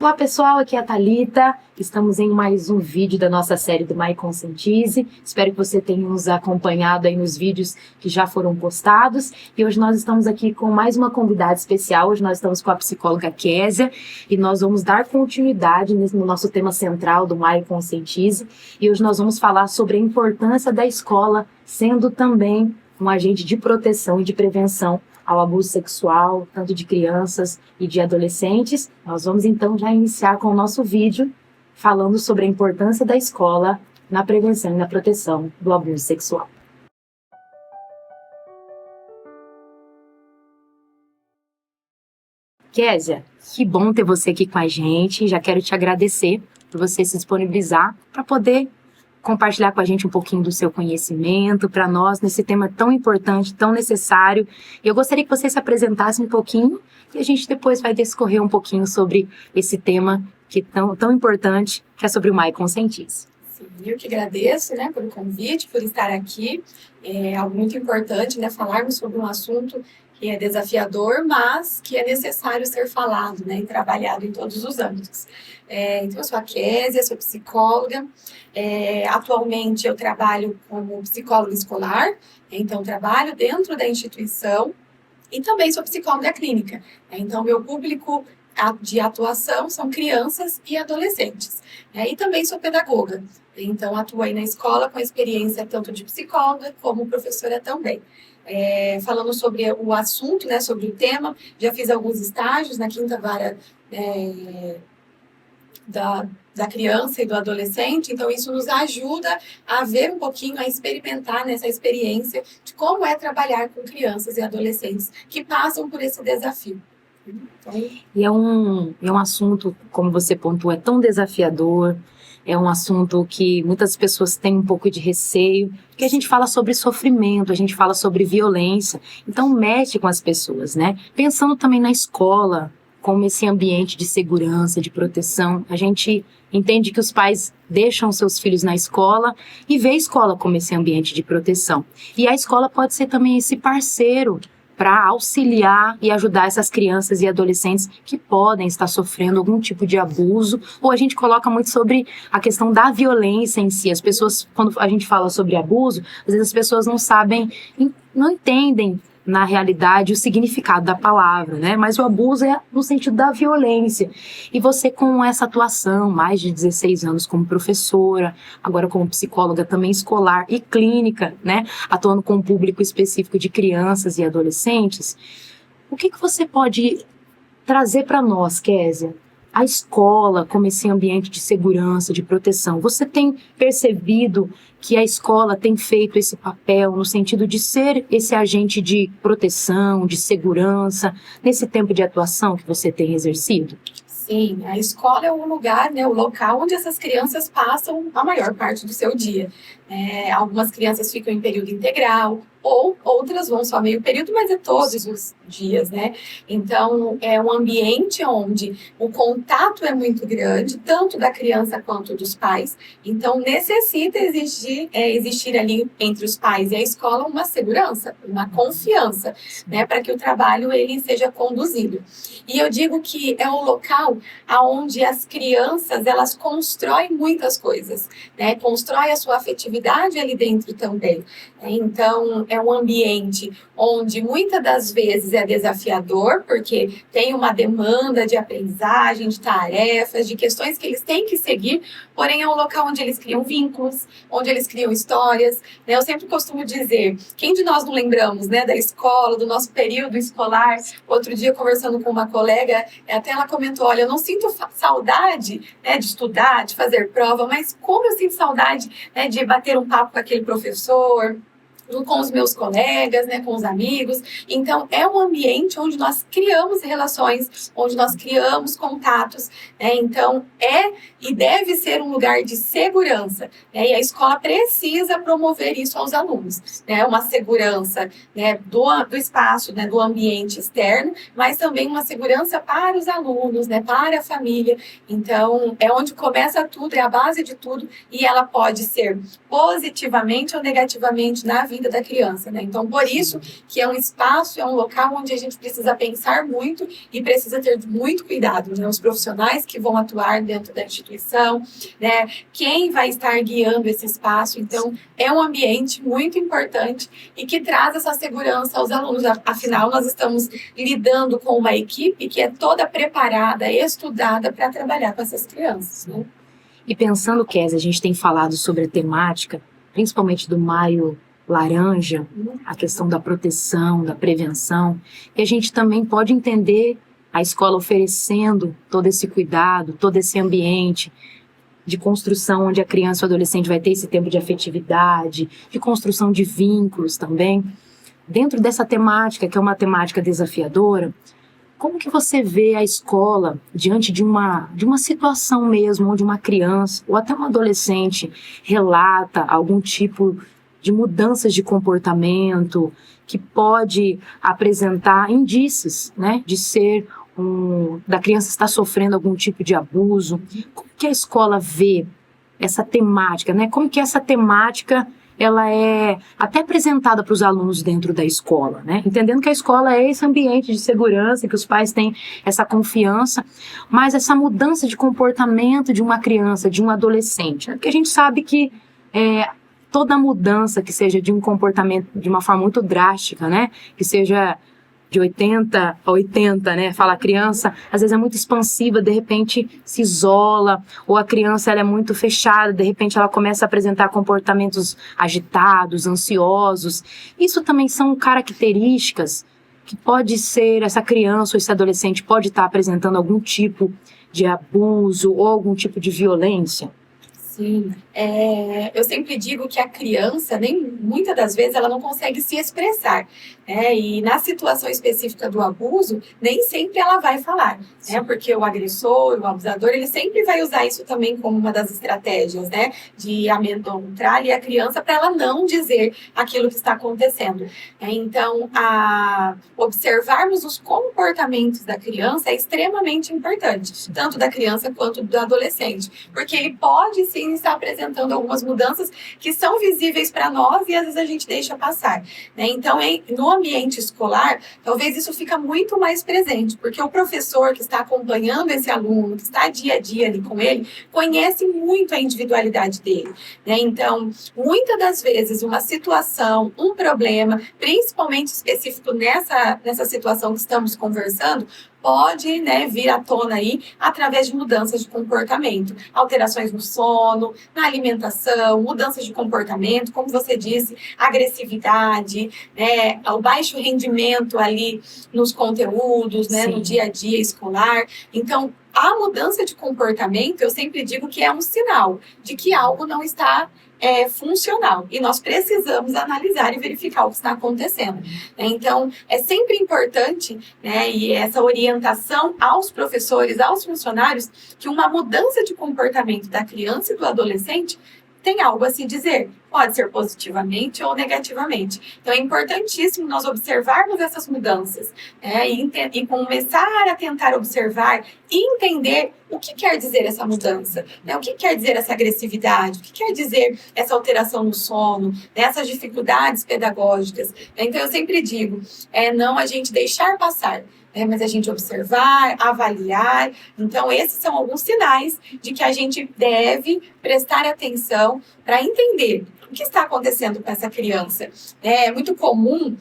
Olá pessoal, aqui é a Thalita. Estamos em mais um vídeo da nossa série do My Conscientize. Espero que você tenha nos acompanhado aí nos vídeos que já foram postados. E hoje nós estamos aqui com mais uma convidada especial. Hoje nós estamos com a psicóloga Késia e nós vamos dar continuidade no nosso tema central do My Conscientize. E hoje nós vamos falar sobre a importância da escola sendo também um agente de proteção e de prevenção ao abuso sexual, tanto de crianças e de adolescentes. Nós vamos então já iniciar com o nosso vídeo falando sobre a importância da escola na prevenção e na proteção do abuso sexual. Késia, que bom ter você aqui com a gente. Já quero te agradecer por você se disponibilizar para poder compartilhar com a gente um pouquinho do seu conhecimento para nós nesse tema tão importante, tão necessário. Eu gostaria que você se apresentasse um pouquinho e a gente depois vai discorrer um pouquinho sobre esse tema que é tão importante, que é sobre o My Conscientize. Sim, eu que agradeço, pelo convite, por estar aqui. É algo muito importante, falarmos sobre um assunto que é desafiador, mas que é necessário ser falado, e trabalhado em todos os âmbitos. Então, eu sou a Késia, sou psicóloga. Atualmente, eu trabalho como psicóloga escolar, então trabalho dentro da instituição e também sou psicóloga clínica. Então, meu público de atuação são crianças e adolescentes. E também sou pedagoga, então atuo aí na escola com experiência tanto de psicóloga como professora também. Falando sobre o assunto, sobre o tema, já fiz alguns estágios na quinta vara da criança e do adolescente, então isso nos ajuda a ver um pouquinho, a experimentar nessa experiência de como é trabalhar com crianças e adolescentes que passam por esse desafio. E é um assunto, como você pontuou, é tão desafiador, é um assunto que muitas pessoas têm um pouco de receio, porque a gente fala sobre sofrimento, a gente fala sobre violência, então mexe com as pessoas, Pensando também na escola, como esse ambiente de segurança, de proteção, a gente entende que os pais deixam seus filhos na escola e vê a escola como esse ambiente de proteção. E a escola pode ser também esse parceiro para auxiliar e ajudar essas crianças e adolescentes que podem estar sofrendo algum tipo de abuso, ou a gente coloca muito sobre a questão da violência em si. As pessoas, quando a gente fala sobre abuso, às vezes as pessoas não sabem, não entendem na realidade o significado da palavra, Mas o abuso é no sentido da violência. E você com essa atuação, mais de 16 anos como professora, agora como psicóloga também escolar e clínica, Atuando com um público específico de crianças e adolescentes, o que você pode trazer para nós, Késia? A escola como esse ambiente de segurança, de proteção. Você tem percebido que a escola tem feito esse papel no sentido de ser esse agente de proteção, de segurança, nesse tempo de atuação que você tem exercido? Sim, a escola é o lugar, o local onde essas crianças passam a maior parte do seu dia. Algumas crianças ficam em período integral, ou outras vão só meio período, mas é todos os dias, Então, é um ambiente onde o contato é muito grande, tanto da criança quanto dos pais. Então, necessita existir ali entre os pais e a escola uma segurança, uma confiança, para que o trabalho ele seja conduzido. E eu digo que é o local onde as crianças, elas constroem muitas coisas, Constrói a sua afetividade ali dentro também. Então, é um ambiente onde muitas das vezes é desafiador, porque tem uma demanda de aprendizagem, de tarefas, de questões que eles têm que seguir, porém é um local onde eles criam vínculos, onde eles criam histórias. Eu sempre costumo dizer, quem de nós não lembramos da escola, do nosso período escolar? Outro dia, conversando com uma colega, até ela comentou, olha, eu não sinto saudade de estudar, de fazer prova, mas como eu sinto saudade de bater um papo com aquele professor, com os meus colegas, com os amigos. Então, é um ambiente onde nós criamos relações, onde nós criamos contatos, Então, é e deve ser um lugar de segurança, E a escola precisa promover isso aos alunos, Uma segurança, do espaço, do ambiente externo, mas também uma segurança para os alunos, para a família. Então, é onde começa tudo, é a base de tudo, e ela pode ser positivamente ou negativamente na vida vida da criança, né? Então, por isso que é um espaço, é um local onde a gente precisa pensar muito e precisa ter muito cuidado, né? Os profissionais que vão atuar dentro da instituição, né? Quem vai estar guiando esse espaço. Então, é um ambiente muito importante e que traz essa segurança aos alunos. Afinal, nós estamos lidando com uma equipe que é toda preparada, estudada para trabalhar com essas crianças, né? E pensando, Kézia, a gente tem falado sobre a temática, principalmente do Maio Laranja, a questão da proteção, da prevenção, e a gente também pode entender a escola oferecendo todo esse cuidado, todo esse ambiente de construção onde a criança e o adolescente vai ter esse tempo de afetividade, de construção de vínculos também. Dentro dessa temática, que é uma temática desafiadora, como que você vê a escola diante de uma situação mesmo, onde uma criança ou até um adolescente relata algum tipo de mudanças de comportamento que pode apresentar indícios, né, de ser da criança estar sofrendo algum tipo de abuso? Como que a escola vê essa temática, né? Como que essa temática ela é até apresentada para os alunos dentro da escola, né? Entendendo que a escola é esse ambiente de segurança, que os pais têm essa confiança, mas essa mudança de comportamento de uma criança, de um adolescente, né? Porque a gente sabe que toda mudança que seja de um comportamento de uma forma muito drástica, né? Que seja de 80 a 80, né? Fala, a criança às vezes é muito expansiva, de repente se isola, ou a criança ela é muito fechada, de repente ela começa a apresentar comportamentos agitados, ansiosos. Isso também são características que pode ser, essa criança ou esse adolescente pode estar apresentando algum tipo de abuso ou algum tipo de violência. Sim, eu sempre digo que a criança, muitas das vezes, ela não consegue se expressar, né? E na situação específica do abuso, nem sempre ela vai falar, né? Porque o agressor, o abusador, ele sempre vai usar isso também como uma das estratégias, né? De amedrontar ali a criança para ela não dizer aquilo que está acontecendo. Então, observarmos os comportamentos da criança é extremamente importante, tanto da criança quanto do adolescente, porque ele pode sim estar apresentando algumas mudanças que são visíveis para nós e às vezes a gente deixa passar, né? Então, no ambiente escolar, talvez isso fica muito mais presente, porque o professor que está acompanhando esse aluno, que está dia a dia ali com ele, conhece muito a individualidade dele, né? Então, muitas das vezes, uma situação, um problema, principalmente específico nessa situação que estamos conversando, pode, né, vir à tona aí através de mudanças de comportamento, alterações no sono, na alimentação, mudanças de comportamento, como você disse, agressividade, né, o baixo rendimento ali nos conteúdos, né, no dia a dia escolar. Então, a mudança de comportamento, eu sempre digo que é um sinal de que algo não está funcional, e nós precisamos analisar e verificar o que está acontecendo. Então, é sempre importante, né, e essa orientação aos professores, aos funcionários, que uma mudança de comportamento da criança e do adolescente tem algo a se dizer, pode ser positivamente ou negativamente. Então, é importantíssimo nós observarmos essas mudanças, né, e começar a tentar observar e entender o que quer dizer essa mudança, né, o que quer dizer essa agressividade, o que quer dizer essa alteração no sono, né, essas dificuldades pedagógicas. Então, eu sempre digo, não a gente deixar passar, mas a gente observar, avaliar. Então, esses são alguns sinais de que a gente deve prestar atenção para entender o que está acontecendo com essa criança. É muito comum,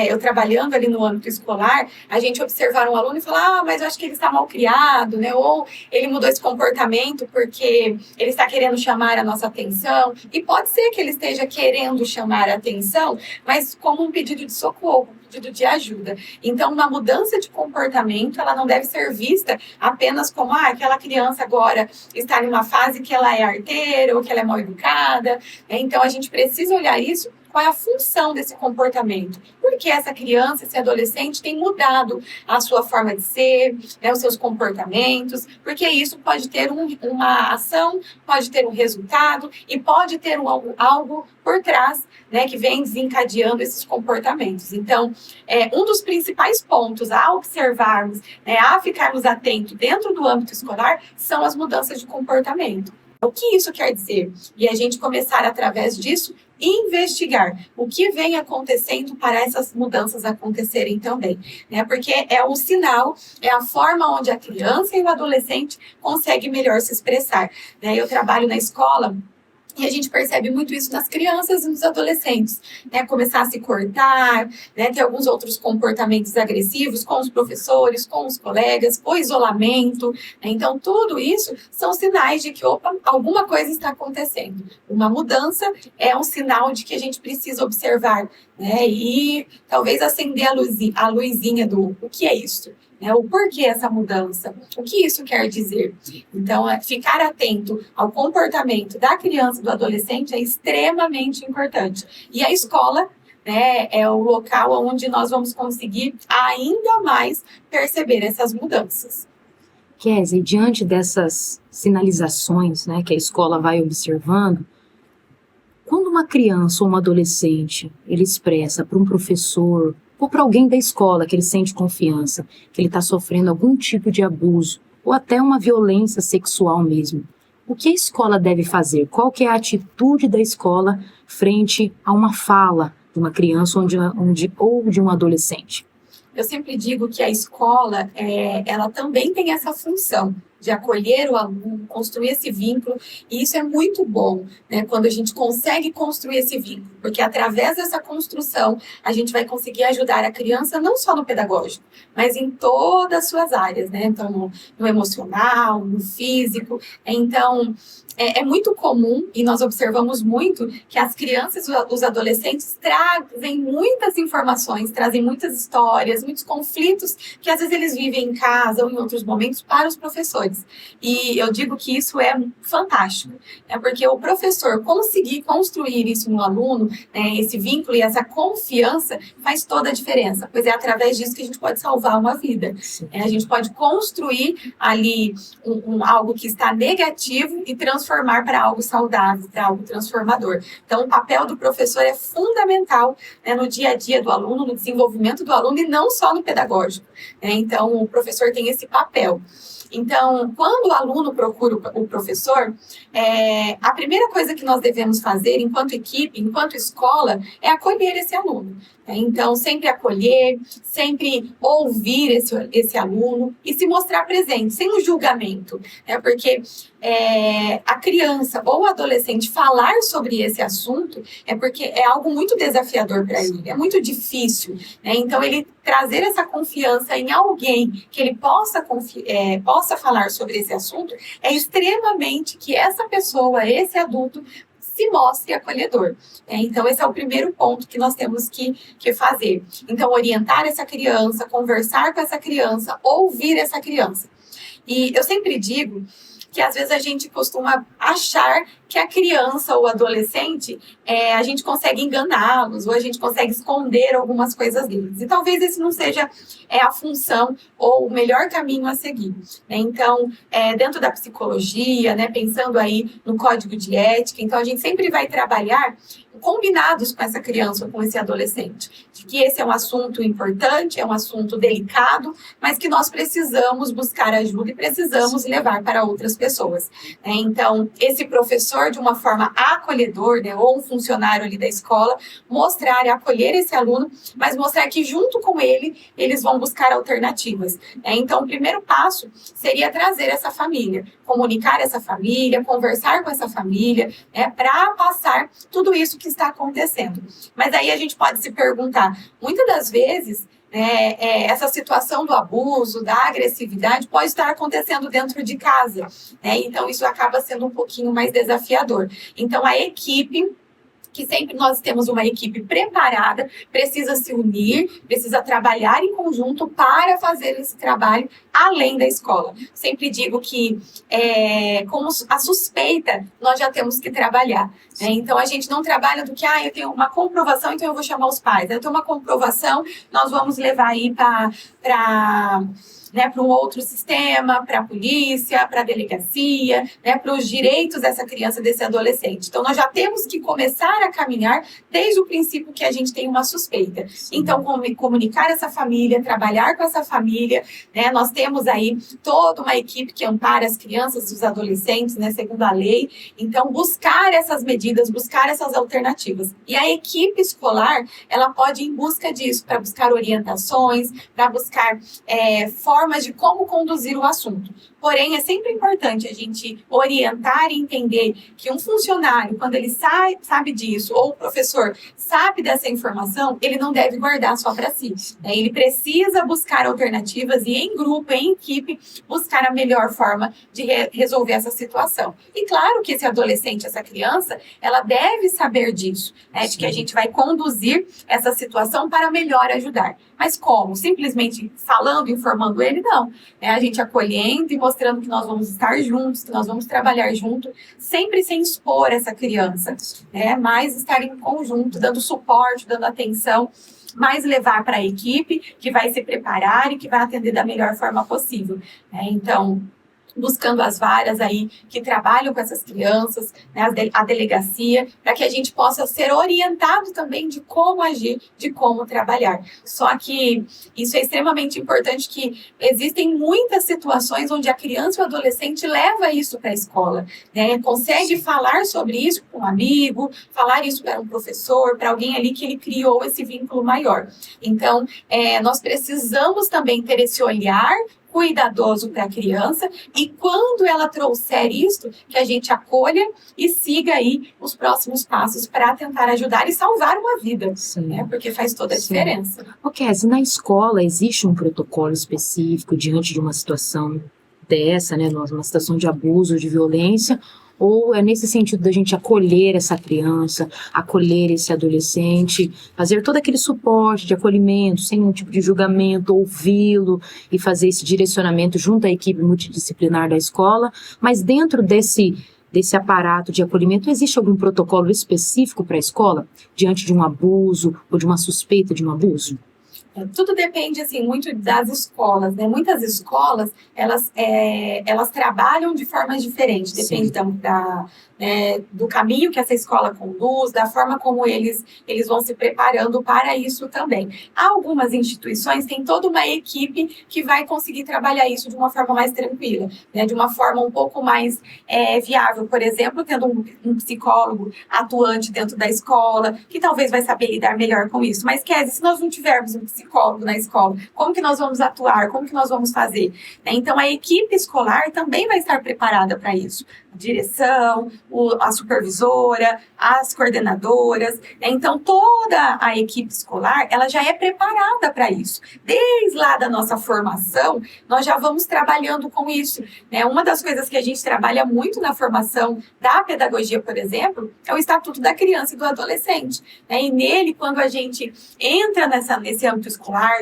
eu trabalhando ali no âmbito escolar, a gente observar um aluno e falar, mas eu acho que ele está mal criado, né? Ou ele mudou esse comportamento porque ele está querendo chamar a nossa atenção. E pode ser que ele esteja querendo chamar a atenção, mas como um pedido de socorro, um pedido de ajuda. Então, uma mudança de comportamento, ela não deve ser vista apenas como, aquela criança agora está em uma fase que ela é arteira ou que ela é mal educada. Então, a gente precisa olhar isso. Qual é a função desse comportamento? Por que essa criança, esse adolescente tem mudado a sua forma de ser, né, os seus comportamentos? Porque isso pode ter uma ação, pode ter um resultado e pode ter algo por trás, né, que vem desencadeando esses comportamentos. Então, um dos principais pontos a observarmos, né, a ficarmos atentos dentro do âmbito escolar, são as mudanças de comportamento. O que isso quer dizer? E a gente começar, através disso, investigar o que vem acontecendo para essas mudanças acontecerem também, né? Porque é o sinal, é a forma onde a criança e o adolescente conseguem melhor se expressar, né? Eu trabalho na escola e a gente percebe muito isso nas crianças e nos adolescentes, né? Começar a se cortar, né? Ter alguns outros comportamentos agressivos com os professores, com os colegas, o isolamento, né? Então, tudo isso são sinais de que, opa, alguma coisa está acontecendo. Uma mudança é um sinal de que a gente precisa observar, né? E talvez acender a luzinha do o que é isso? Né, o porquê essa mudança, o que isso quer dizer. Então, ficar atento ao comportamento da criança e do adolescente é extremamente importante. E a escola, né, é o local onde nós vamos conseguir ainda mais perceber essas mudanças. Kézia, diante dessas sinalizações, né, que a escola vai observando, quando uma criança ou um adolescente ele expressa para um professor ou para alguém da escola que ele sente confiança, que ele está sofrendo algum tipo de abuso ou até uma violência sexual mesmo, o que a escola deve fazer? Qual que é a atitude da escola frente a uma fala de uma criança ou de um adolescente? Eu sempre digo que a escola, ela também tem essa função de acolher o aluno, construir esse vínculo, e isso é muito bom, né, quando a gente consegue construir esse vínculo, porque através dessa construção a gente vai conseguir ajudar a criança não só no pedagógico, mas em todas as suas áreas, né, então no emocional, no físico, então é muito comum, e nós observamos muito, que as crianças, os adolescentes trazem muitas informações, trazem muitas histórias, muitos conflitos que às vezes eles vivem em casa ou em outros momentos para os professores. E eu digo que isso é fantástico, né? Porque o professor conseguir construir isso no aluno, né, esse vínculo e essa confiança faz toda a diferença, pois é através disso que a gente pode salvar uma vida. A gente pode construir ali algo que está negativo e transformar para algo saudável, para algo transformador. Então, o papel do professor é fundamental, né, no dia a dia do aluno, no desenvolvimento do aluno e não só no pedagógico, né? Então, o professor tem esse papel. Então, quando o aluno procura o professor, a primeira coisa que nós devemos fazer enquanto equipe, enquanto escola, é acolher esse aluno. Então, sempre acolher, sempre ouvir esse aluno e se mostrar presente, sem o julgamento, né? Porque a criança ou o adolescente falar sobre esse assunto é porque é algo muito desafiador para ele, é muito difícil, né? Então, ele trazer essa confiança em alguém que ele possa falar sobre esse assunto é extremamente que essa pessoa, esse adulto, se mostre acolhedor. Então, esse é o primeiro ponto que nós temos que fazer. Então, orientar essa criança, conversar com essa criança, ouvir essa criança. E eu sempre digo que às vezes a gente costuma achar que a criança ou o adolescente, a gente consegue enganá-los, ou a gente consegue esconder algumas coisas deles. E talvez esse não seja a função ou o melhor caminho a seguir, né? Então, dentro da psicologia, né, pensando aí no código de ética, então a gente sempre vai trabalhar combinados com essa criança ou com esse adolescente, de que esse é um assunto importante, é um assunto delicado, mas que nós precisamos buscar ajuda e precisamos levar para outras pessoas, né? Então, esse professor, de uma forma acolhedor, né, ou um funcionário ali da escola, mostrar e acolher esse aluno, mas mostrar que junto com ele, eles vão buscar alternativas, né? Então, o primeiro passo seria trazer essa família, comunicar essa família, conversar com essa família, né, para passar tudo isso que está acontecendo. Mas aí a gente pode se perguntar, muitas das vezes, essa situação do abuso, da agressividade, pode estar acontecendo dentro de casa, né? Então, isso acaba sendo um pouquinho mais desafiador. Então, a equipe, que sempre nós temos uma equipe preparada, precisa se unir, precisa trabalhar em conjunto para fazer esse trabalho além da escola. Sempre digo que, como a suspeita, nós já temos que trabalhar, né? Então, a gente não trabalha do que, eu tenho uma comprovação, então eu vou chamar os pais. Eu tenho uma comprovação, nós vamos levar aí para né, para um outro sistema, para a polícia, para a delegacia, né, para os direitos dessa criança, desse adolescente. Então, nós já temos que começar a caminhar desde o princípio que a gente tem uma suspeita. Então, comunicar essa família, trabalhar com essa família, né, nós temos aí toda uma equipe que ampara as crianças e os adolescentes, né, segundo a lei. Então, buscar essas medidas, buscar essas alternativas. E a equipe escolar, ela pode ir em busca disso, para buscar orientações, para buscar formas de como conduzir o assunto. Porém, é sempre importante a gente orientar e entender que um funcionário, quando ele sabe disso, ou o professor sabe dessa informação, ele não deve guardar só para si. Né? Ele precisa buscar alternativas e, em grupo, em equipe, buscar a melhor forma de resolver essa situação. E claro que esse adolescente, essa criança, ela deve saber disso, né? De que a gente vai conduzir essa situação para melhor ajudar. Mas como? Simplesmente falando, informando ele? Não. É a gente acolhendo e mostrando que nós vamos estar juntos, que nós vamos trabalhar junto, sempre sem expor essa criança, né? Mas estar em conjunto, dando suporte, dando atenção, mas levar para a equipe que vai se preparar e que vai atender da melhor forma possível. Né? Então, buscando as varas aí que trabalham com essas crianças, né, a delegacia, para que a gente possa ser orientado também de como agir, de como trabalhar. Só que isso é extremamente importante, que existem muitas situações onde a criança ou adolescente leva isso para a escola, né, consegue falar sobre isso com um amigo, falar isso para um professor, para alguém ali que ele criou esse vínculo maior. Então, nós precisamos também ter esse olhar cuidadoso para a criança, e quando ela trouxer isso, que a gente acolha e siga aí os próximos passos para tentar ajudar e salvar uma vida, né? Porque faz toda a diferença. Kézia, na escola existe um protocolo específico diante de uma situação dessa, né, numa situação de abuso, de violência, ou é nesse sentido da gente acolher essa criança, acolher esse adolescente, fazer todo aquele suporte de acolhimento, sem nenhum tipo de julgamento, ouvi-lo e fazer esse direcionamento junto à equipe multidisciplinar da escola, mas dentro desse aparato de acolhimento, existe algum protocolo específico para a escola, diante de um abuso ou de uma suspeita de um abuso? Tudo depende, assim, muito das escolas, né? Muitas escolas, elas trabalham de formas diferentes, depende do caminho que essa escola conduz, da forma como eles vão se preparando para isso também. Algumas instituições têm toda uma equipe que vai conseguir trabalhar isso de uma forma mais tranquila, né? De uma forma um pouco mais viável, por exemplo, tendo um psicólogo atuante dentro da escola, que talvez vai saber lidar melhor com isso. Mas, Kézia, se nós não tivermos um psicólogo na escola, como que nós vamos atuar? Como que nós vamos fazer? Então, a equipe escolar também vai estar preparada para isso. A direção, a supervisora, as coordenadoras. Então, toda a equipe escolar, ela já é preparada para isso. Desde lá da nossa formação, nós já vamos trabalhando com isso. Né? Uma das coisas que a gente trabalha muito na formação da pedagogia, por exemplo, é o Estatuto da Criança e do Adolescente. Né? E nele, quando a gente entra nesse âmbito escolar,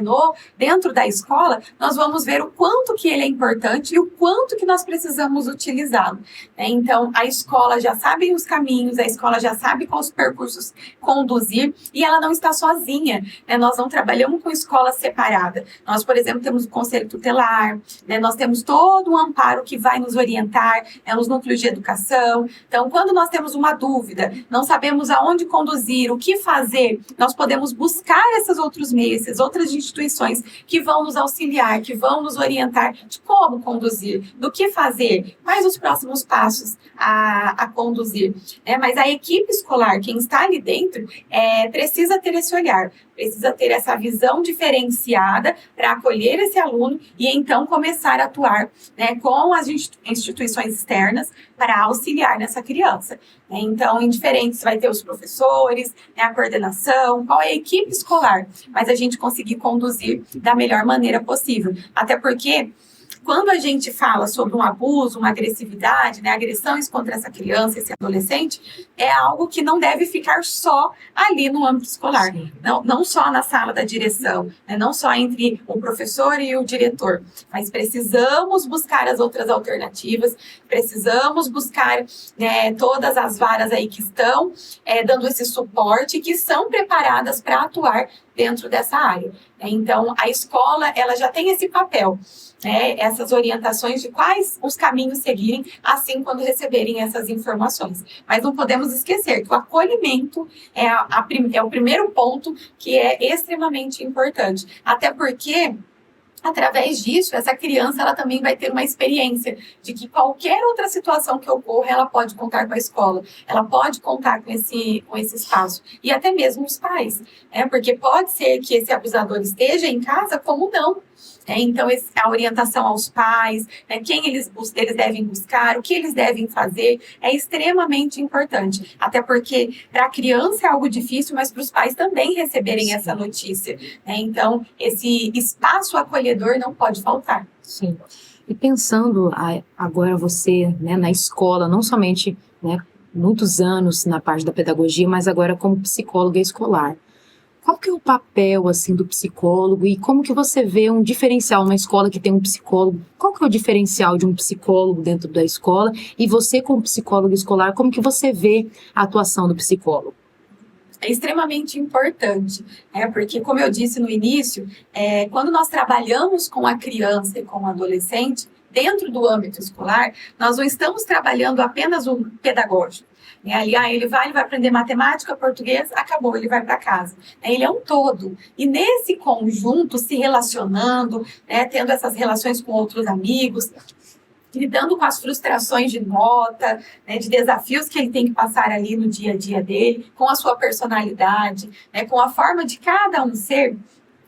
dentro da escola, nós vamos ver o quanto que ele é importante e o quanto que nós precisamos utilizá-lo. Né? Então, a escola já sabe os caminhos, a escola já sabe quais percursos conduzir, e ela não está sozinha. Né? Nós não trabalhamos com escola separada. Nós, por exemplo, temos o Conselho Tutelar, né? Nós temos todo um amparo que vai nos orientar, né? Nos núcleos de educação. Então, quando nós temos uma dúvida, não sabemos aonde conduzir, o que fazer, nós podemos buscar esses outros meios, essas outras instituições que vão nos auxiliar, que vão nos orientar de como conduzir, do que fazer, quais os próximos passos a conduzir. Mas a equipe escolar, quem está ali dentro, precisa ter esse olhar, precisa ter essa visão diferenciada para acolher esse aluno e então começar a atuar, né, com as instituições externas para auxiliar nessa criança. Então, indiferente se vai ter os professores, né, a coordenação, qual é a equipe escolar, mas a gente conseguir conduzir da melhor maneira possível. Até porque, quando a gente fala sobre um abuso, uma agressividade, né, agressões contra essa criança, esse adolescente, é algo que não deve ficar só ali no âmbito escolar, não só na sala da direção, né, não só entre o professor e o diretor, mas precisamos buscar as outras alternativas, precisamos buscar, né, todas as varas aí que estão dando esse suporte, que são preparadas para atuar dentro dessa área. Então, a escola, ela já tem esse papel, né, essas orientações de quais os caminhos seguirem, assim, quando receberem essas informações. Mas não podemos esquecer que o acolhimento é o primeiro ponto que é extremamente importante. Até porque, através disso, essa criança ela também vai ter uma experiência de que qualquer outra situação que ocorra, ela pode contar com a escola, ela pode contar com esse espaço, e até mesmo os pais, porque pode ser que esse abusador esteja em casa, como não. Então, a orientação aos pais, quem eles devem buscar, o que eles devem fazer, é extremamente importante. Até porque, para a criança é algo difícil, mas para os pais também receberem essa notícia. Então, esse espaço acolhedor não pode faltar. Sim. E pensando agora você, na escola, não somente, muitos anos na parte da pedagogia, mas agora como psicóloga escolar. Qual que é o papel, assim, do psicólogo e como que você vê um diferencial numa escola que tem um psicólogo? Qual que é o diferencial de um psicólogo dentro da escola? E você, como psicólogo escolar, como que você vê a atuação do psicólogo? É extremamente importante, porque, como eu disse no início, quando nós trabalhamos com a criança e com o adolescente, dentro do âmbito escolar, nós não estamos trabalhando apenas o pedagógico. Ali, ele vai aprender matemática, português, acabou, ele vai para casa. Ele é um todo. E nesse conjunto, se relacionando, tendo essas relações com outros amigos, lidando com as frustrações de nota, de desafios que ele tem que passar ali no dia a dia dele, com a sua personalidade, com a forma de cada um ser,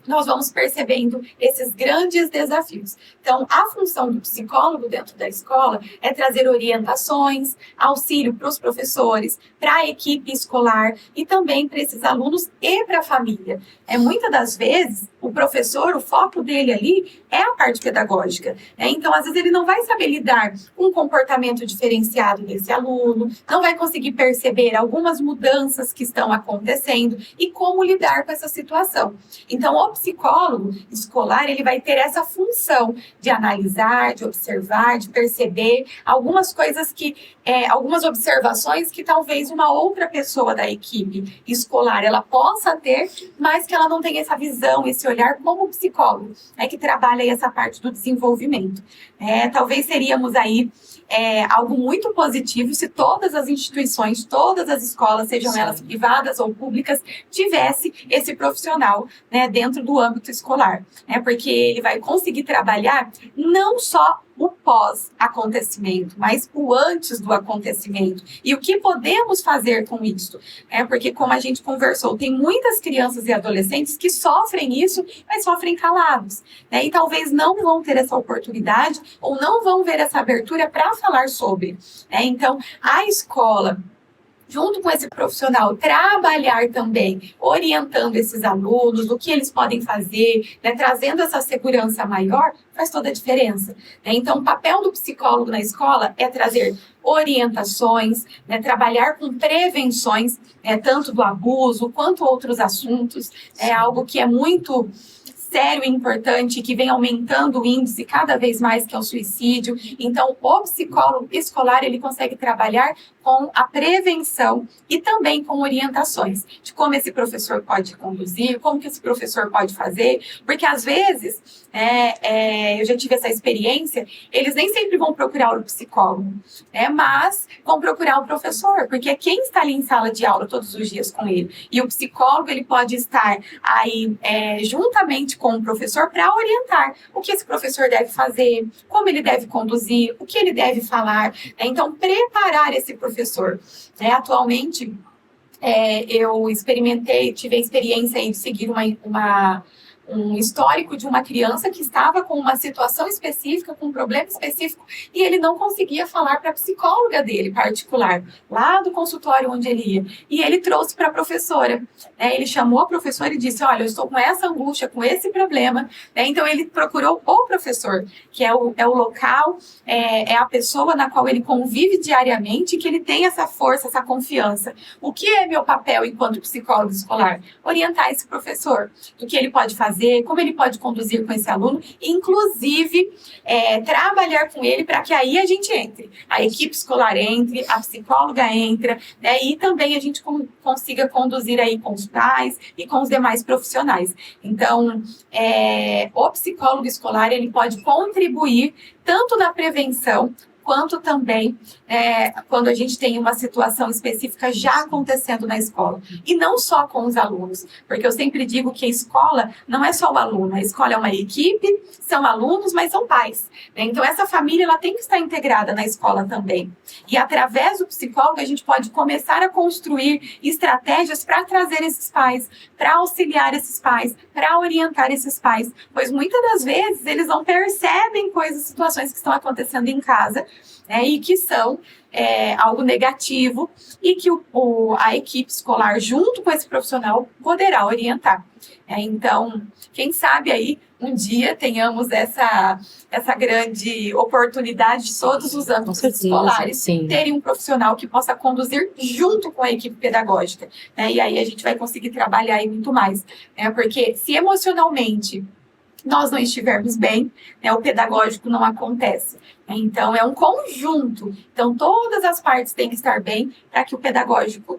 nós vamos percebendo esses grandes desafios. Então, a função do psicólogo dentro da escola é trazer orientações, auxílio para os professores, para a equipe escolar e também para esses alunos e para a família. Muitas das vezes, o professor, o foco dele ali é a parte pedagógica. Então, às vezes, ele não vai saber lidar com um comportamento diferenciado desse aluno, não vai conseguir perceber algumas mudanças que estão acontecendo e como lidar com essa situação. Então, o psicólogo escolar, ele vai ter essa função de analisar, de observar, de perceber algumas coisas algumas observações que talvez uma outra pessoa da equipe escolar, ela possa ter, mas que ela não tem essa visão, esse olhar como psicólogo, que trabalha aí essa parte do desenvolvimento. Talvez seríamos aí algo muito positivo se todas as instituições, todas as escolas, sejam elas privadas ou públicas, tivesse esse profissional, dentro do âmbito escolar, porque ele vai conseguir trabalhar não só o pós-acontecimento, mas o antes do acontecimento. E o que podemos fazer com isso? Porque, como a gente conversou, tem muitas crianças e adolescentes que sofrem isso, mas sofrem calados. E talvez não vão ter essa oportunidade ou não vão ver essa abertura para falar sobre. Então, a escola, junto com esse profissional, trabalhar também, orientando esses alunos, o que eles podem fazer, trazendo essa segurança maior, faz toda a diferença. Então, o papel do psicólogo na escola é trazer orientações, trabalhar com prevenções, tanto do abuso quanto outros assuntos. É algo que é muito sério e importante, que vem aumentando o índice cada vez mais, que é o suicídio. Então, o psicólogo escolar, ele consegue trabalhar com a prevenção e também com orientações de como esse professor pode conduzir, como que esse professor pode fazer, porque às vezes, eu já tive essa experiência, eles nem sempre vão procurar o psicólogo, mas vão procurar o professor, porque é quem está ali em sala de aula todos os dias com ele. E o psicólogo, ele pode estar aí juntamente com o professor para orientar o que esse professor deve fazer, como ele deve conduzir, o que ele deve falar. Então, preparar esse professor. Atualmente, eu tive a experiência de seguir um histórico de uma criança que estava com uma situação específica, com um problema específico, e ele não conseguia falar para a psicóloga dele, particular, lá do consultório onde ele ia. E ele trouxe para a professora. Ele chamou a professora e disse, olha, eu estou com essa angústia, com esse problema. Então, ele procurou o professor, que é o local, é a pessoa na qual ele convive diariamente, que ele tem essa força, essa confiança. O que é meu papel enquanto psicólogo escolar? Orientar esse professor do que ele pode fazer, fazer, como ele pode conduzir com esse aluno, inclusive trabalhar com ele para que aí a gente entre, a equipe escolar entre, a psicóloga entra, né, e também a gente consiga conduzir aí com os pais e com os demais profissionais. Então, o psicólogo escolar, ele pode contribuir tanto na prevenção, quanto também quando a gente tem uma situação específica já acontecendo na escola. E não só com os alunos, porque eu sempre digo que a escola não é só o aluno, a escola é uma equipe, são alunos, mas são pais, né? Então, essa família ela tem que estar integrada na escola também. E através do psicólogo, a gente pode começar a construir estratégias para trazer esses pais, para auxiliar esses pais, para orientar esses pais, pois muitas das vezes eles não percebem coisas, situações que estão acontecendo em casa, e que são algo negativo e que a equipe escolar, junto com esse profissional, poderá orientar. Então, quem sabe aí um dia tenhamos essa grande oportunidade de todos os âmbitos escolares terem um profissional que possa conduzir junto com a equipe pedagógica. E aí a gente vai conseguir trabalhar aí muito mais. Porque se emocionalmente nós não estivermos bem, o pedagógico não acontece. Então, é um conjunto. Então, todas as partes têm que estar bem para que o pedagógico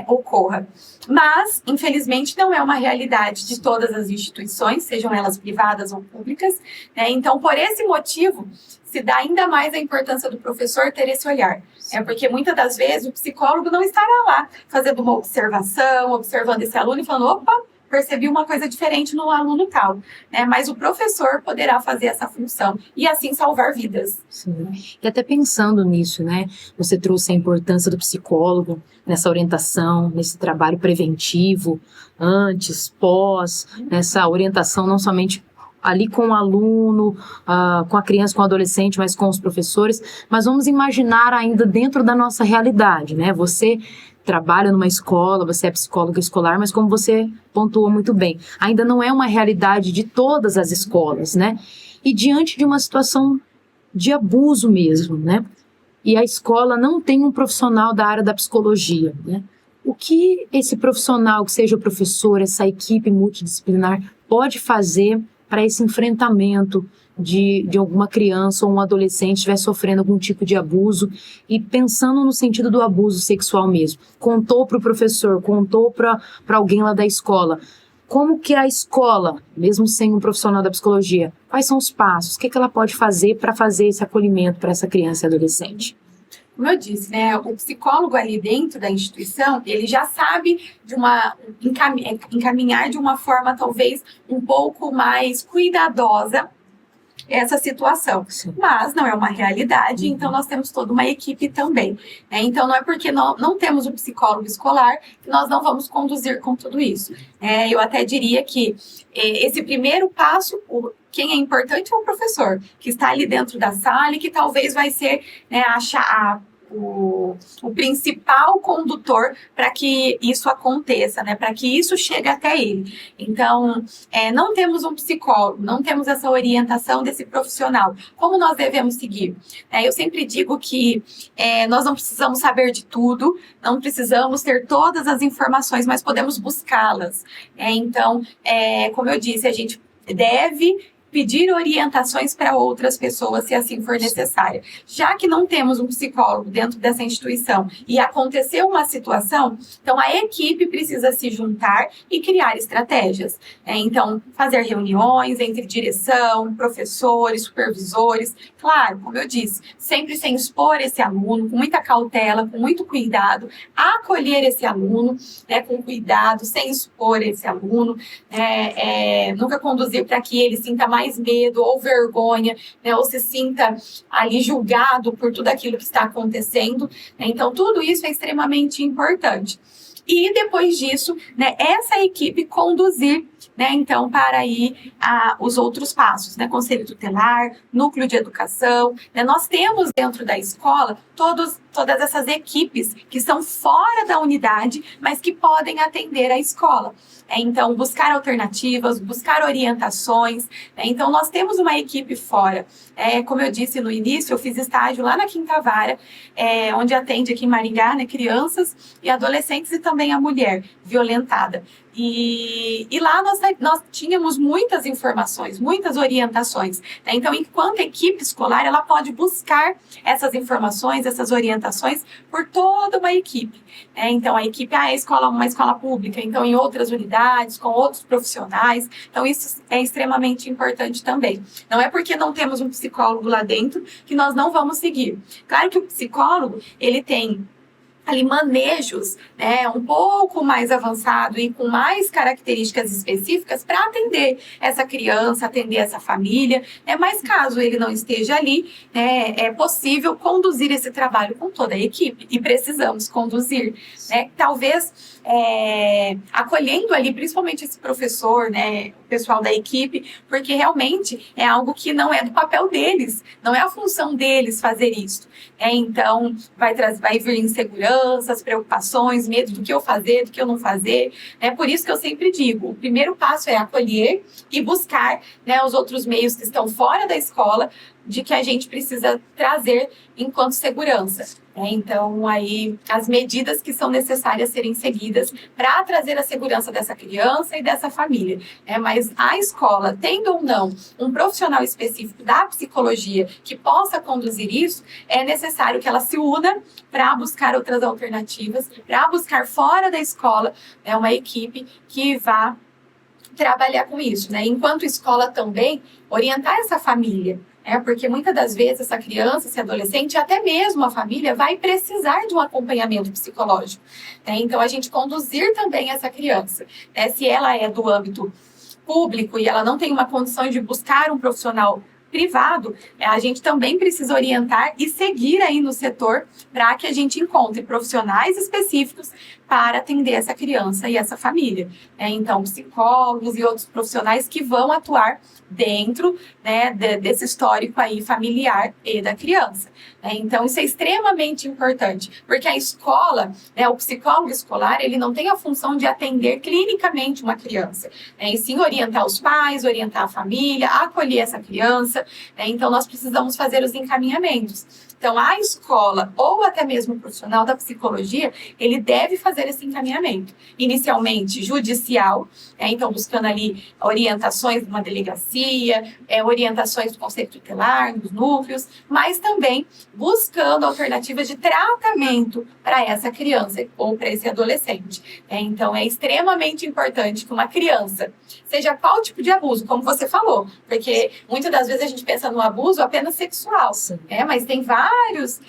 ocorra. Mas, infelizmente, não é uma realidade de todas as instituições, sejam elas privadas ou públicas. Então, por esse motivo, se dá ainda mais a importância do professor ter esse olhar. Porque muitas das vezes o psicólogo não estará lá fazendo uma observação, observando esse aluno e falando, opa, percebi uma coisa diferente no aluno tal, mas o professor poderá fazer essa função e assim salvar vidas. Sim. E até pensando nisso, você trouxe a importância do psicólogo nessa orientação, nesse trabalho preventivo, antes, pós, nessa orientação não somente ali com o aluno, com a criança, com o adolescente, mas com os professores, mas vamos imaginar ainda dentro da nossa realidade, Você trabalha numa escola, você é psicóloga escolar, mas como você pontuou muito bem, ainda não é uma realidade de todas as escolas, E diante de uma situação de abuso mesmo, E a escola não tem um profissional da área da psicologia, O que esse profissional, que seja o professor, essa equipe multidisciplinar, pode fazer para esse enfrentamento de alguma criança ou um adolescente estiver sofrendo algum tipo de abuso e pensando no sentido do abuso sexual mesmo. Contou para o professor, contou para alguém lá da escola. Como que a escola, mesmo sem um profissional da psicologia, quais são os passos? O que ela pode fazer para fazer esse acolhimento para essa criança e adolescente? Como eu disse, o psicólogo ali dentro da instituição, ele já sabe encaminhar de uma forma talvez um pouco mais cuidadosa essa situação. Sim. Mas não é uma realidade, então nós temos toda uma equipe também. Então não é porque não temos um psicólogo escolar que nós não vamos conduzir com tudo isso. Eu até diria que esse primeiro passo, quem é importante é o professor, que está ali dentro da sala e que talvez vai ser o principal condutor para que isso aconteça, para que isso chegue até ele. Então, não temos um psicólogo, não temos essa orientação desse profissional. Como nós devemos seguir? Eu sempre digo que nós não precisamos saber de tudo, não precisamos ter todas as informações, mas podemos buscá-las. Então, como eu disse, a gente deve pedir orientações para outras pessoas, se assim for necessário. Já que não temos um psicólogo dentro dessa instituição e aconteceu uma situação, então a equipe precisa se juntar e criar estratégias. Então, fazer reuniões entre direção, professores, supervisores. Claro, como eu disse, sempre sem expor esse aluno, com muita cautela, com muito cuidado, acolher esse aluno, com cuidado, sem expor esse aluno, nunca conduzir para que ele sinta mais medo ou vergonha, ou se sinta ali julgado por tudo aquilo que está acontecendo. Então, tudo isso é extremamente importante. E depois disso, essa equipe conduzir, então, para aí os outros passos, Conselho tutelar, núcleo de educação. Nós temos dentro da escola todas essas equipes que são fora da unidade, mas que podem atender a escola. Então, buscar alternativas, buscar orientações. Então, nós temos uma equipe fora. Como eu disse no início, eu fiz estágio lá na Quinta Vara, onde atende aqui em Maringá, crianças e adolescentes e também a mulher violentada. E lá nós nós tínhamos muitas informações, muitas orientações, né? Então, enquanto equipe escolar, ela pode buscar essas informações, essas orientações por toda uma equipe, né? Então, a equipe, a escola, uma escola pública, então em outras unidades, com outros profissionais. Então, isso é extremamente importante também. Não é porque não temos um psicólogo lá dentro que nós não vamos seguir. Claro que o psicólogo, ele tem ali manejos, né, um pouco mais avançado e com mais características específicas para atender essa criança, atender essa família, né, mas caso ele não esteja ali, né, é possível conduzir esse trabalho com toda a equipe e precisamos conduzir, né, talvez acolhendo ali principalmente esse professor, né, o pessoal da equipe, porque realmente é algo que não é do papel deles, não é a função deles fazer isso, né, então vai vir inseguranças, preocupações, medo do que eu fazer, do que eu não fazer, né, por isso que eu sempre digo, o primeiro passo é acolher e buscar, né, os outros meios que estão fora da escola, de que a gente precisa trazer enquanto segurança. Então, aí, as medidas que são necessárias serem seguidas para trazer a segurança dessa criança e dessa família. Mas a escola, tendo ou não um profissional específico da psicologia que possa conduzir isso, é necessário que ela se una para buscar outras alternativas, para buscar fora da escola, né, uma equipe que vá trabalhar com isso, né? Enquanto escola também, orientar essa família, porque muitas das vezes essa criança, esse adolescente, até mesmo a família, vai precisar de um acompanhamento psicológico, né? Então, a gente conduzir também essa criança, né? Se ela é do âmbito público e ela não tem uma condição de buscar um profissional privado, a gente também precisa orientar e seguir aí no setor para que a gente encontre profissionais específicos para atender essa criança e essa família. Então, psicólogos e outros profissionais que vão atuar dentro, né, desse histórico aí familiar e da criança. Então, isso é extremamente importante, porque a escola, né, o psicólogo escolar, ele não tem a função de atender clinicamente uma criança, e sim orientar os pais, orientar a família, acolher essa criança. Então, nós precisamos fazer os encaminhamentos. Então, a escola ou até mesmo o profissional da psicologia, ele deve fazer esse encaminhamento. Inicialmente, judicial, então buscando ali orientações de uma delegacia, orientações do conselho tutelar, dos núcleos, mas também buscando alternativas de tratamento para essa criança ou para esse adolescente. Então, é extremamente importante que uma criança, seja qual tipo de abuso, como você falou, porque muitas das vezes a gente pensa no abuso apenas sexual, mas tem vários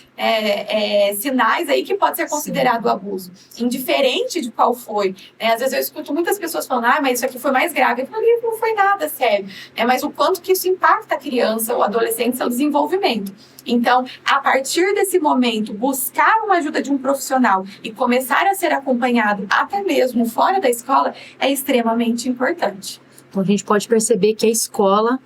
sinais aí que pode ser considerado abuso, indiferente de qual foi. Às vezes eu escuto muitas pessoas falando, mas isso aqui foi mais grave. Eu falei, não foi nada sério. Mas o quanto que isso impacta a criança ou adolescente, seu desenvolvimento. Então, a partir desse momento, buscar uma ajuda de um profissional e começar a ser acompanhado até mesmo fora da escola é extremamente importante. Então, a gente pode perceber que a escola,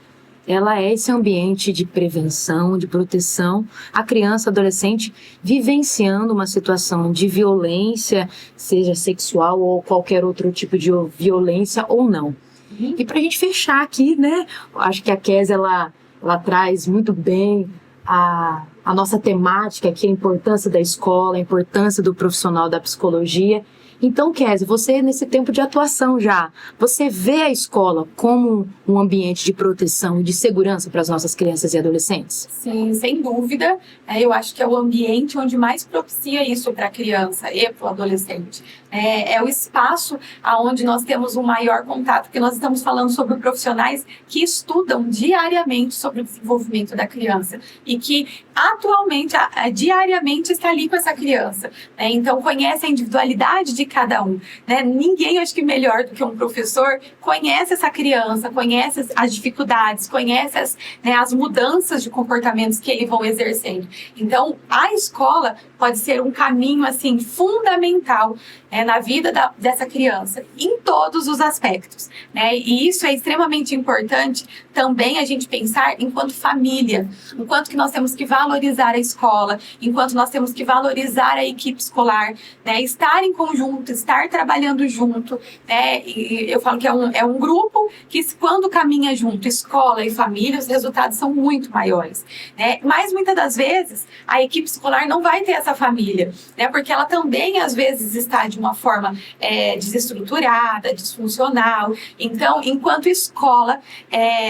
ela é esse ambiente de prevenção, de proteção à criança, adolescente, vivenciando uma situação de violência, seja sexual ou qualquer outro tipo de violência ou não. E para a gente fechar aqui, né, acho que a Kézia, ela traz muito bem a nossa temática, que é a importância da escola, a importância do profissional da psicologia. Então, Kézia, você nesse tempo de atuação já, você vê a escola como um ambiente de proteção e de segurança para as nossas crianças e adolescentes? Sim, sem dúvida. Eu acho que é o ambiente onde mais propicia isso para a criança e para o adolescente. É o espaço onde nós temos um maior contato, porque nós estamos falando sobre profissionais que estudam diariamente sobre o desenvolvimento da criança e que atualmente, diariamente está ali com essa criança. Então, conhece a individualidade de cada um. Ninguém, acho que melhor do que um professor, conhece essa criança, conhece as dificuldades, conhece as mudanças de comportamentos que eles vão exercendo. Então, a escola pode ser um caminho assim fundamental na vida dessa criança, em todos os aspectos. E isso é extremamente importante também a gente pensar enquanto família, enquanto que nós temos que valorizar a escola, enquanto nós temos que valorizar a equipe escolar, estar em conjunto junto, estar trabalhando junto, né? E eu falo que é um grupo que, quando caminha junto, escola e família, os resultados são muito maiores, né? Mas muitas das vezes a equipe escolar não vai ter essa família, né? Porque ela também às vezes está de uma forma desestruturada, disfuncional. Então, enquanto escola,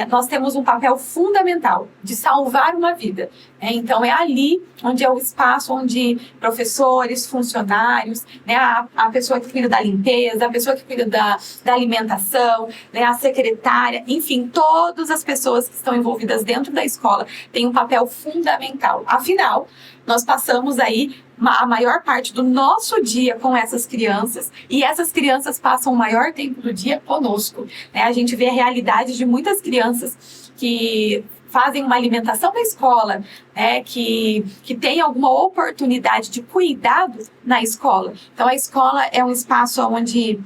nós temos um papel fundamental de salvar uma vida. Então, é ali onde é o espaço onde professores, funcionários, né, a pessoa que cuida da limpeza, a pessoa que cuida da alimentação, né, a secretária, enfim, todas as pessoas que estão envolvidas dentro da escola têm um papel fundamental. Afinal, nós passamos aí a maior parte do nosso dia com essas crianças, e essas crianças passam o maior tempo do dia conosco, né? A gente vê a realidade de muitas crianças que fazem uma alimentação na escola, né, que tem alguma oportunidade de cuidado na escola. Então, a escola é um espaço onde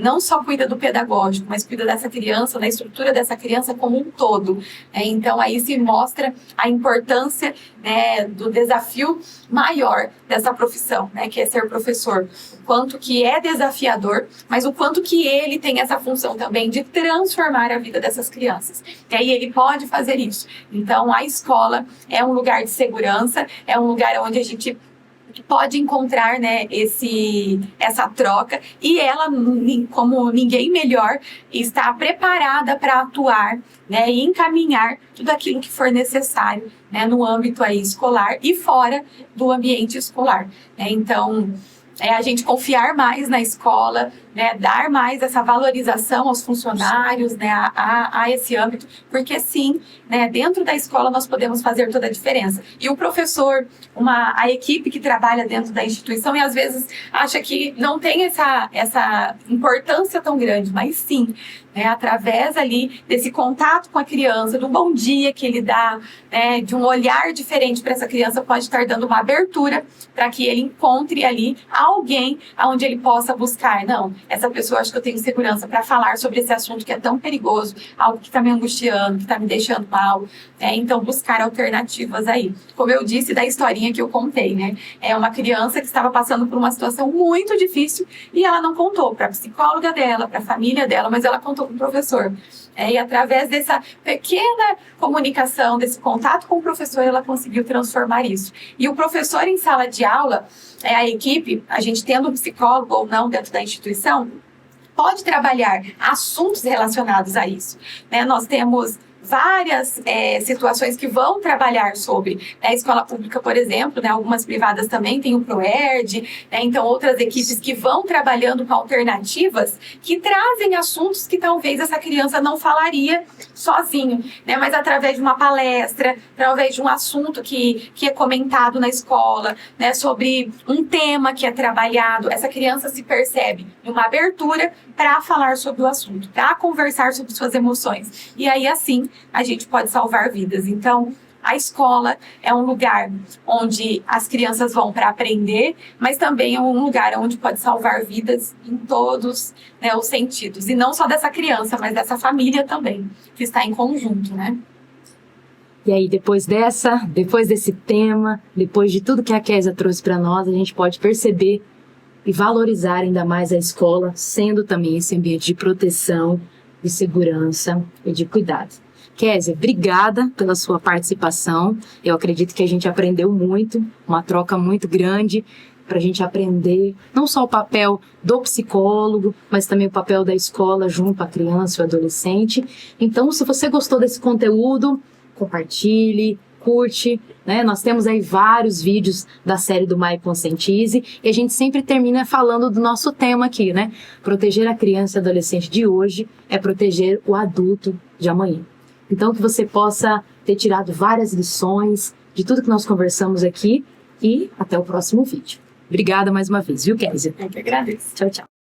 não só cuida do pedagógico, mas cuida dessa criança, da estrutura dessa criança como um todo. Então, aí se mostra a importância, né, do desafio maior dessa profissão, né, que é ser professor. O quanto que é desafiador, mas o quanto que ele tem essa função também de transformar a vida dessas crianças. E aí ele pode fazer isso. Então, a escola é um lugar de segurança, é um lugar onde a gente pode encontrar, né, essa troca, e ela, como ninguém melhor, está preparada para atuar, né, e encaminhar tudo aquilo que for necessário, né, no âmbito aí escolar e fora do ambiente escolar, né? Então, a gente confiar mais na escola, né, dar mais essa valorização aos funcionários, né, a esse âmbito, porque sim, né, dentro da escola nós podemos fazer toda a diferença. E o professor, a equipe que trabalha dentro da instituição e às vezes acha que não tem essa importância tão grande, mas sim, né, através ali desse contato com a criança, do bom dia que ele dá, né, de um olhar diferente para essa criança, pode estar dando uma abertura para que ele encontre ali alguém onde ele possa buscar. Não, essa pessoa, acho que eu tenho segurança para falar sobre esse assunto que é tão perigoso, algo que está me angustiando, que está me deixando mal. Então, buscar alternativas aí. Como eu disse da historinha que eu contei, né? É uma criança que estava passando por uma situação muito difícil e ela não contou para a psicóloga dela, para a família dela, mas ela contou para o professor. E através dessa pequena comunicação, desse contato com o professor, ela conseguiu transformar isso. E o professor em sala de aula, a equipe, a gente tendo um psicólogo ou não dentro da instituição, pode trabalhar assuntos relacionados a isso, né? Nós temos várias situações que vão trabalhar sobre, né? A escola pública, por exemplo, né? Algumas privadas também tem o ProERD, né? Então outras equipes que vão trabalhando com alternativas que trazem assuntos que talvez essa criança não falaria sozinho, né? Mas através de uma palestra, através de um assunto que é comentado na escola, né? Sobre um tema que é trabalhado, essa criança se percebe numa abertura para falar sobre o assunto, para conversar sobre suas emoções. E aí, assim, a gente pode salvar vidas. Então, a escola é um lugar onde as crianças vão para aprender, mas também é um lugar onde pode salvar vidas em todos, né, os sentidos. E não só dessa criança, mas dessa família também, que está em conjunto, né? E aí, depois desse tema, depois de tudo que a Kézia trouxe para nós, a gente pode perceber e valorizar ainda mais a escola, sendo também esse ambiente de proteção, de segurança e de cuidado. Kézia, obrigada pela sua participação. Eu acredito que a gente aprendeu muito, uma troca muito grande para a gente aprender não só o papel do psicólogo, mas também o papel da escola junto à criança e ao adolescente. Então, se você gostou desse conteúdo, compartilhe, curte, né? Nós temos aí vários vídeos da série do Mai Conscientize e a gente sempre termina falando do nosso tema aqui, né? Proteger a criança e adolescente de hoje é proteger o adulto de amanhã. Então, que você possa ter tirado várias lições de tudo que nós conversamos aqui e até o próximo vídeo. Obrigada mais uma vez, viu, Kézia? Eu que agradeço. Tchau, tchau.